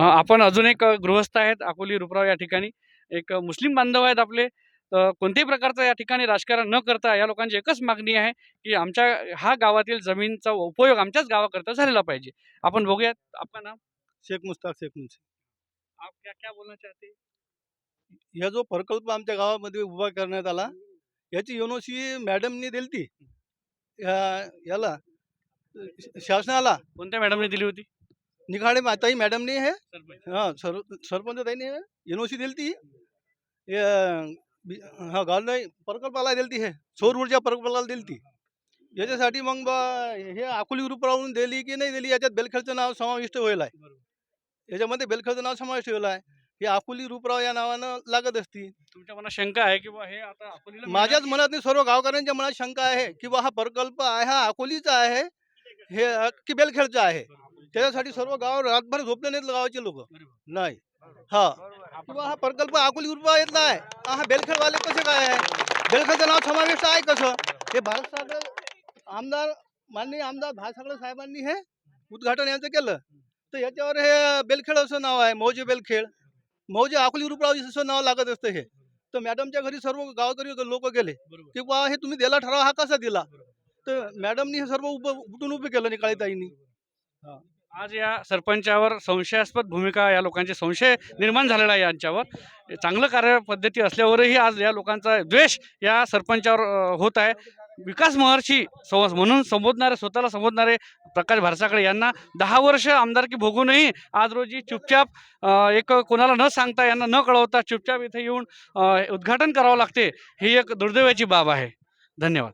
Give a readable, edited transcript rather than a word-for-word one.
आपण अजून एक गृहस्थ आहेत अकोली रुपराव या ठिकाणी. एक मुस्लिम बांधव आहेत आपले. कोणत्याही प्रकारचं या ठिकाणी राजकारण न करता या लोकांची एकच मागणी आहे की आमच्या ह्या गावातील जमीनचा उपयोग आमच्याच गावाकरता झालेला पाहिजे. आपण बघूयात. आपका नाम? शेख मुश्ताक शेख मुंशी. आप क्या क्या बोलना चाहते हैं? ह्या जो प्रकल्प आमच्या गावामध्ये उभा करण्यात आला याची एनओसी मॅडमनी दिलती याला शासनाला. कोणत्या मॅडमने दिली होती? निघाडे माताई मॅडमनी हे सरपंच. सरपंच ताईने एनओसी दिलती. नाही प्रकल्पाला दिलती, हे सौर ऊर्जा प्रकल्पाला दिलती. याच्यासाठी मग हे अकोली ग्रुपवरून दिली की नाही दिली याच्यात बेलखेडचं नाव समाविष्ट होईल आहे. याच्यामध्ये बेलखेडचं नाव समाविष्ट होईल आहे. हे अकोली रूपराव या नावानं लागत असती. तुमच्या मनात शंका आहे की बा हे आता अकोलीला माझ्याच मनात नाही, सर्व गावकऱ्यांच्या मनात शंका आहे की बा हा प्रकल्प आहे हा अकोलीचा आहे हे की बेलखेडचा आहे. त्याच्यासाठी सर्व गाव रातभर झोपले नाहीत गावाचे लोक. नाही हा किंवा हा प्रकल्प अकोली ग्रुपा येतला आहे, हा बेलखेडवाले कसे काय आहे, बेलखेडचं नाव समाविष्ट आहे कसं. हे भारत सरकार माननीय आमदार भासागळे साहेबांनी हे उद्घाटन यांचं केलं तर याच्यावर हे बेलखेड असं नाव आहे. मौजे बेलखेड, मौजे अकोली ग्रुपराव असं नाव लागत असतं. हे तर मॅडमच्या घरी सर्व गावकरी लोक गेले की बा हे तुम्ही दिला ठराव हा कसा दिला. तर मॅडमनी हे सर्व उठून उभे केलं निकाळीताईंनी. आज या सरपंचावर संशयास्पद भूमिका या लोकांचे संशय निर्माण झालेला आहे यांच्यावर. चांगलं कार्यपद्धती असल्यावरही आज या लोकांचा द्वेष या सरपंचावर होत आहे. विकास महर्षी म्हणून संबोधणारे, स्वतःला संबोधणारे प्रकाश भारसागळे यांना 10 वर्ष आमदारकी भोगूनही आज रोजी चुपचाप एक कोणाला न सांगता, यांना न कळवता चुपचाप इथे येऊन उद्घाटन करावं लागते. ही एक दुर्दैवाची बाब आहे. धन्यवाद.